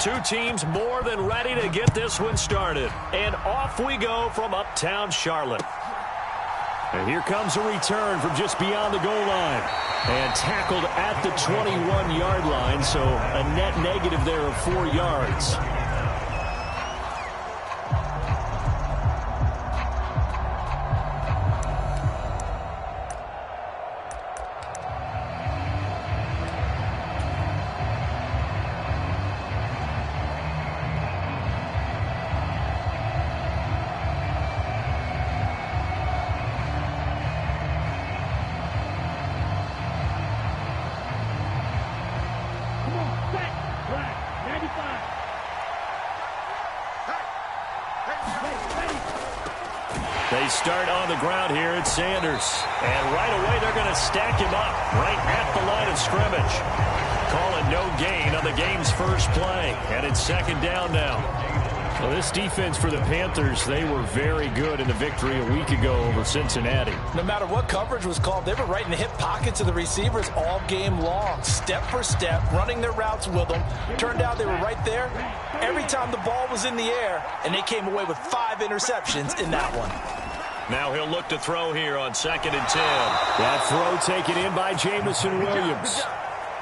Two teams more than ready to get this one started. And off we go from uptown Charlotte. And here comes a return from just beyond the goal line. And tackled at the 21-yard line, so a net negative there of 4 yards. They start on the ground here at Sanders. And right away, they're going to stack him up right at the line of scrimmage. Calling no gain on the game's first play. And it's second down now. Well, this defense for the Panthers, they were very good in the victory a week ago over Cincinnati. No matter what coverage was called, they were right in the hip pockets of the receivers all game long. Step for step, running their routes with them. Turned out they were right there every time the ball was in the air, and they came away with 5 interceptions in that one. Now he'll look to throw here on 2nd and 10. That throw taken in by Jamison Williams.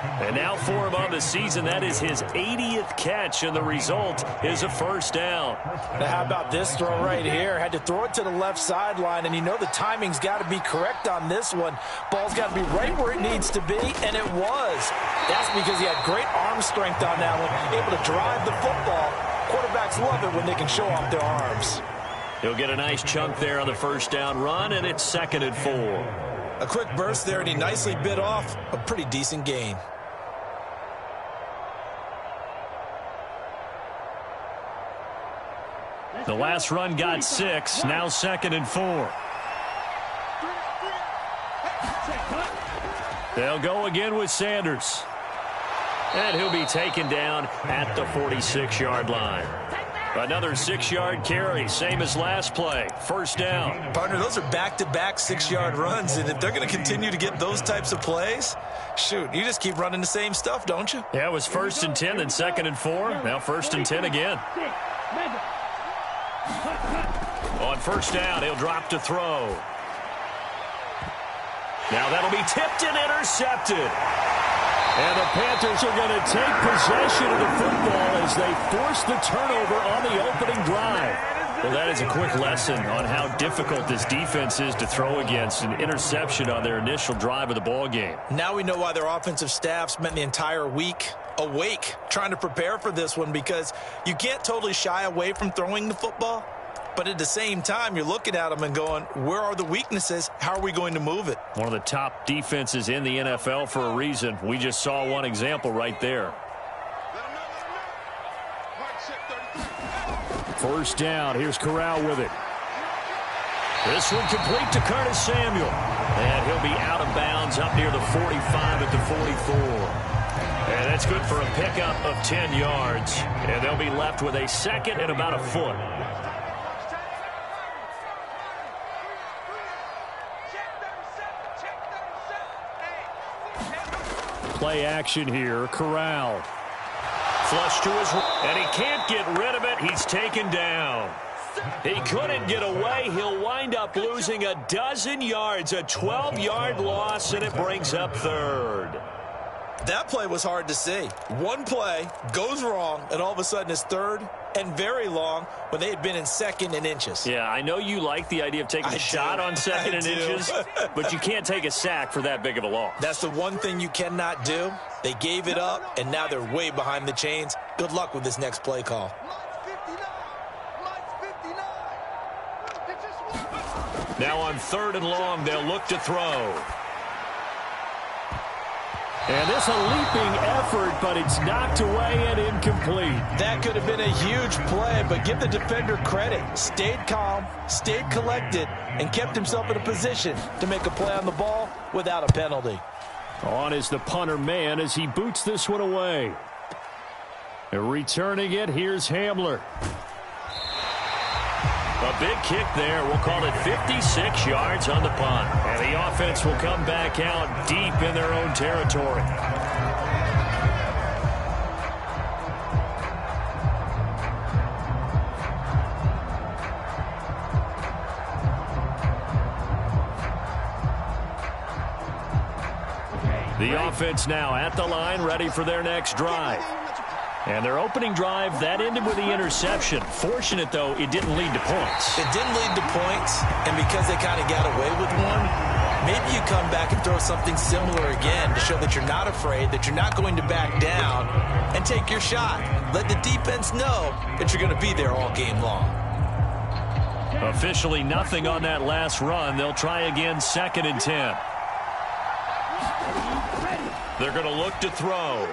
And now for him on the season, that is his 80th catch, and the result is a first down. Now how about this throw right here? Had to throw it to the left sideline, and you know the timing's got to be correct on this one. Ball's got to be right where it needs to be, and it was. That's because he had great arm strength on that one, able to drive the football. Quarterbacks love it when they can show off their arms. He'll get a nice chunk there on the first down run, and it's 2nd and 4. A quick burst there, and he nicely bit off a pretty decent gain. The last run got 6, now 2nd and 4. They'll go again with Sanders. And he'll be taken down at the 46-yard line. Another 6-yard carry, same as last play. First down. Partner, those are back-to-back 6-yard runs, and if they're going to continue to get those types of plays, shoot, you just keep running the same stuff, don't you? Yeah, it was 1st and 10, then 2nd and 4. Now 1st and 10 again. On first down, he'll drop to throw. Now that'll be tipped and intercepted. And the Panthers are going to take possession of the football as they force the turnover on the opening drive. Well, that is a quick lesson on how difficult this defense is to throw against. An interception on their initial drive of the ball game. Now we know why their offensive staff spent the entire week awake trying to prepare for this one, because you can't totally shy away from throwing the football. But at the same time, you're looking at them and going, where are the weaknesses? How are we going to move it? One of the top defenses in the NFL for a reason. We just saw one example right there. First down. Here's Corral with it. This one complete to Curtis Samuel. And he'll be out of bounds up near the 45 at the 44. And that's good for a pickup of 10 yards. And they'll be left with a 2nd and about a foot. Play action here. Corral. Flush to his right, and he can't get rid of it. He's taken down. He couldn't get away. He'll wind up losing a dozen yards, a 12-yard loss, and it brings up 3rd. That play was hard to see. One play goes wrong, and all of a sudden it's 3rd and very long when they had been in 2nd and inches. Yeah, I know you like the idea of taking a shot on 2nd and inches, but you can't take a sack for that big of a loss. That's the one thing you cannot do. They gave it up, and now they're way behind the chains. Good luck with this next play call. Now on 3rd and long, they'll look to throw. And this a leaping effort, but it's knocked away and incomplete. That could have been a huge play, but give the defender credit. Stayed calm, stayed collected, and kept himself in a position to make a play on the ball without a penalty. On is the punter man as he boots this one away. And returning it, here's Hamler. A big kick there. We'll call it 56 yards on the punt. And the offense will come back out deep in their own territory. The offense now at the line, ready for their next drive. And their opening drive, that ended with the interception. Fortunate, though, it didn't lead to points. It didn't lead to points, and because they kind of got away with one, maybe you come back and throw something similar again to show that you're not afraid, that you're not going to back down, and take your shot. Let the defense know that you're going to be there all game long. Officially nothing on that last run. They'll try again, 2nd and 10. They're going to look to throw.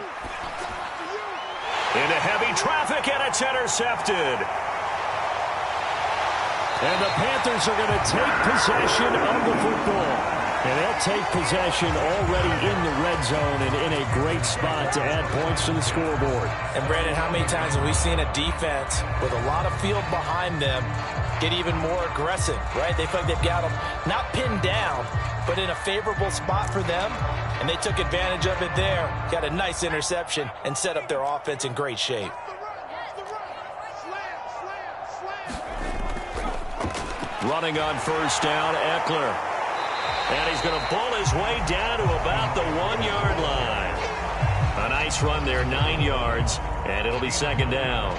Into heavy traffic, and it's intercepted. And the Panthers are going to take possession of the football. And they'll take possession already in the red zone and in a great spot to add points to the scoreboard. And, Brandon, how many times have we seen a defense with a lot of field behind them get even more aggressive, right? They feel like they've got them not pinned down, but in a favorable spot for them. And they took advantage of it there. Got a nice interception and set up their offense in great shape. Running on first down, Eckler. And he's going to pull his way down to about the 1-yard line. A nice run there, 9 yards, and it'll be 2nd down.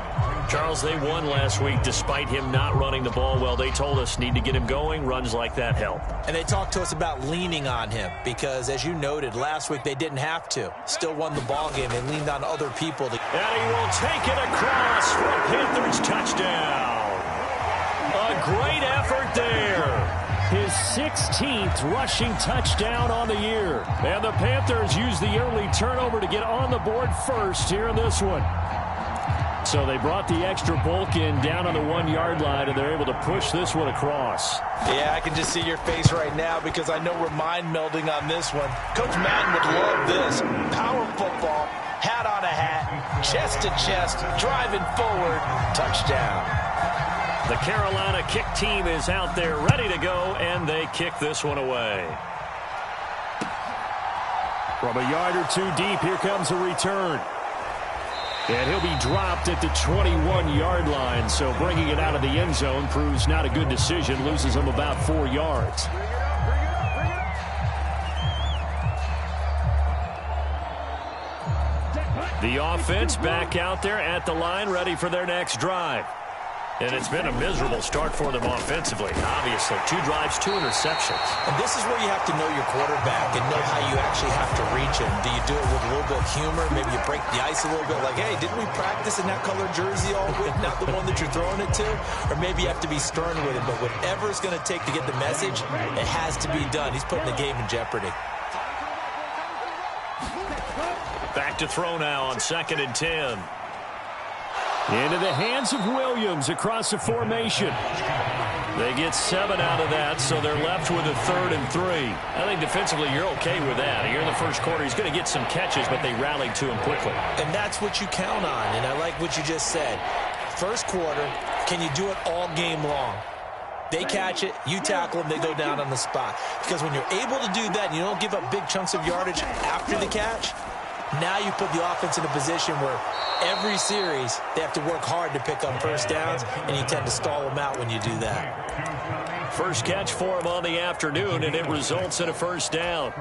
Charles, they won last week despite him not running the ball well. They told us need to get him going. Runs like that help. And they talked to us about leaning on him because, as you noted, last week they didn't have to. Still won the ball game. They leaned on other people. And he will take it across for a Panthers touchdown. A great effort there. His 16th rushing touchdown on the year. And the Panthers use the early turnover to get on the board first here in this one. So they brought the extra bulk in down on the 1-yard line, and they're able to push this one across. Yeah, I can just see your face right now because I know we're mind melding on this one. Coach Madden would love this. Power football, hat on a hat, chest to chest, driving forward, touchdown. The Carolina kick team is out there ready to go, and they kick this one away. From a yard or two deep, here comes a return. And he'll be dropped at the 21-yard line, so bringing it out of the end zone proves not a good decision, loses him about 4 yards. The offense back out there at the line, ready for their next drive. And it's been a miserable start for them offensively, obviously. 2 drives, 2 interceptions. And this is where you have to know your quarterback and know how you actually have to reach him. Do you do it with a little bit of humor? Maybe you break the ice a little bit like, hey, didn't we practice in that color jersey all week, not the one that you're throwing it to? Or maybe you have to be stern with him. But whatever it's going to take to get the message, it has to be done. He's putting the game in jeopardy. Back to throw now on 2nd and 10. Into the hands of Williams across the formation. They get 7 out of that, so they're left with a 3rd and 3. I think defensively you're okay with that. Here in the first quarter, he's going to get some catches, but they rallied to him quickly. And that's what you count on, and I like what you just said. First quarter, can you do it all game long? They catch it, you tackle them, they go down on the spot. Because when you're able to do that and you don't give up big chunks of yardage after the catch, now you put the offense in a position where every series they have to work hard to pick up first downs, and you tend to stall them out when you do that. First catch for him on the afternoon, and it results in a first down.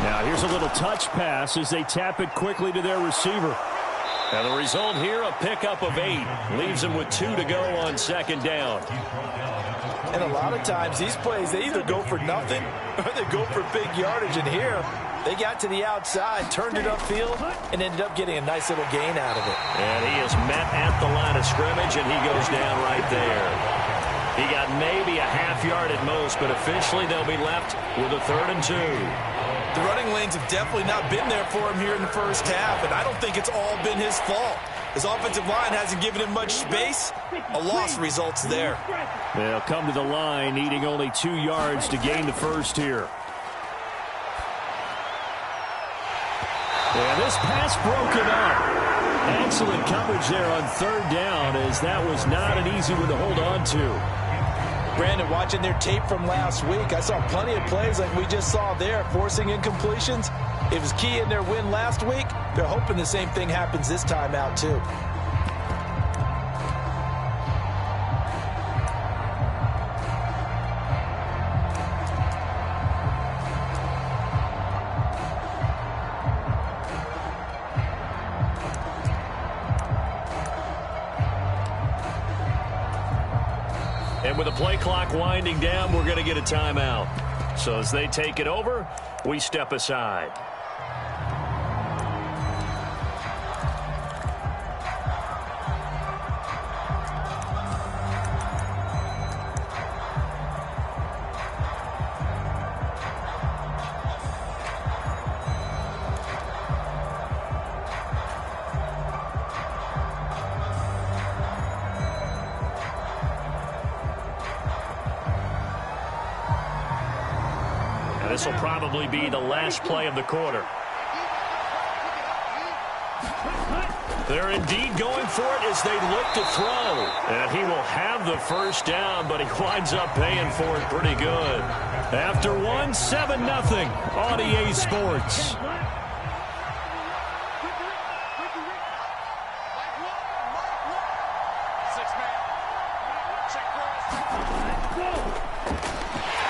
Now here's a little touch pass as they tap it quickly to their receiver. And the result here, a pickup of 8. Leaves them with 2 to go on 2nd down. And a lot of times these plays, they either go for nothing or they go for big yardage. And here, they got to the outside, turned it upfield, and ended up getting a nice little gain out of it. And he is met at the line of scrimmage, and he goes down right there. He got maybe a half yard at most, but officially they'll be left with a 3rd and 2. The running lanes have definitely not been there for him here in the first half, and I don't think it's all been his fault. His offensive line hasn't given him much space. A loss results there. They'll come to the line, needing only 2 yards to gain the first here. And this pass broken up. Excellent coverage there on 3rd down, as that was not an easy one to hold on to. Brandon, watching their tape from last week, I saw plenty of plays like we just saw there, forcing incompletions. It was key in their win last week. They're hoping the same thing happens this time out, too. And with the play clock winding down, we're going to get a timeout. So as they take it over, we step aside. This will probably be the last play of the quarter. They're indeed going for it as they look to throw. And he will have the first down, but he winds up paying for it pretty good. After one, 7-0 on EA Sports.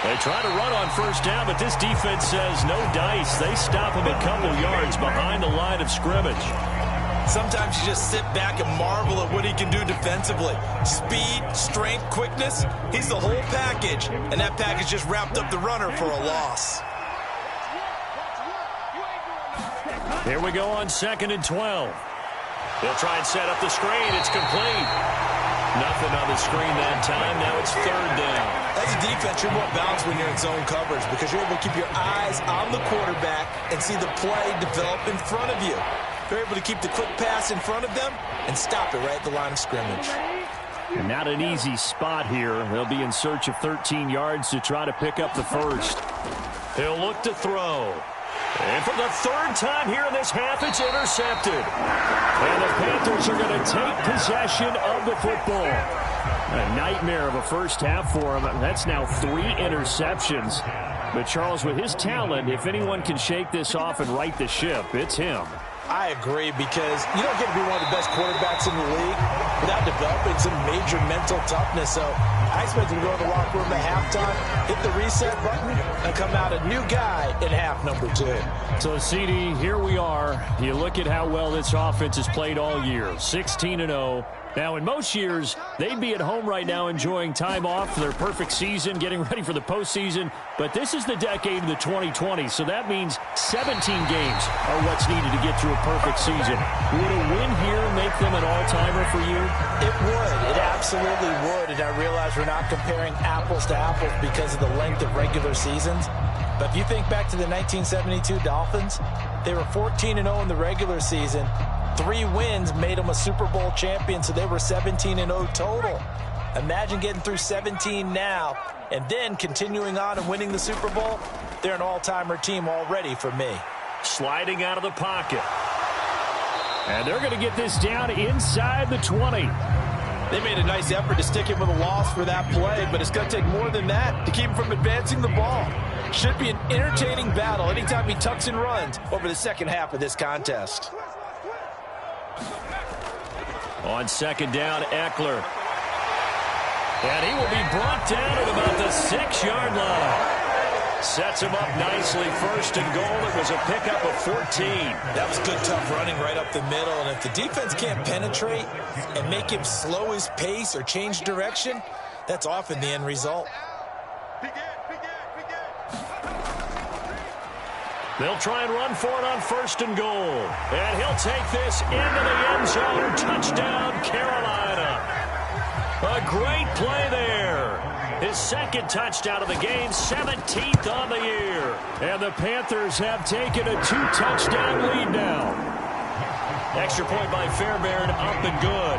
They try to run on first down, but this defense says no dice. They stop him a couple yards behind the line of scrimmage. Sometimes you just sit back and marvel at what he can do defensively. Speed, strength, quickness, he's the whole package. And that package just wrapped up the runner for a loss. Here we go on 2nd and 12. They'll try and set up the screen. It's complete. Nothing on the screen that time. Now it's 3rd down. As a defense, you're more balanced when you're in zone coverage because you're able to keep your eyes on the quarterback and see the play develop in front of you. You're able to keep the quick pass in front of them and stop it right at the line of scrimmage. And not an easy spot here. They'll be in search of 13 yards to try to pick up the first. He'll look to throw. And for the 3rd time here in this half, it's intercepted. And the Panthers are going to take possession of the football. A nightmare of a first half for him. That's now 3 interceptions. But Charles, with his talent, if anyone can shake this off and right the ship, it's him. I agree, because you don't get to be one of the best quarterbacks in the league without developing some major mental toughness. So I expect him to go to the locker room at halftime, hit the reset button, and come out a new guy in half number 2. So, CD, here we are. You look at how well this offense has played all year, 16-0. Now, in most years, they'd be at home right now enjoying time off for their perfect season, getting ready for the postseason. But this is the decade of the 2020s, so that means 17 games are what's needed to get through a perfect season. Would a win here make them an all-timer for you? It would. It absolutely would. And I realize we're not comparing apples to apples because of the length of regular seasons. But if you think back to the 1972 Dolphins, they were 14-0 in the regular season. 3 wins made them a Super Bowl champion, so they were 17-0 total. Imagine getting through 17 now and then continuing on and winning the Super Bowl. They're an all-timer team already for me. Sliding out of the pocket. And they're going to get this down inside the 20. They made a nice effort to stick him with a loss for that play, but it's going to take more than that to keep him from advancing the ball. Should be an entertaining battle anytime he tucks and runs over the second half of this contest. On 2nd down, Eckler. And he will be brought down at about the 6-yard line. Sets him up nicely. 1st and goal. It was a pickup of 14. That was good, tough running right up the middle. And if the defense can't penetrate and make him slow his pace or change direction, that's often the end result. They'll try and run for it on 1st and goal. And he'll take this into the end zone. Touchdown, Carolina. A great play there. His 2nd touchdown of the game, 17th on the year. And the Panthers have taken a 2-touchdown lead now. Extra point by Fairbairn, up and good.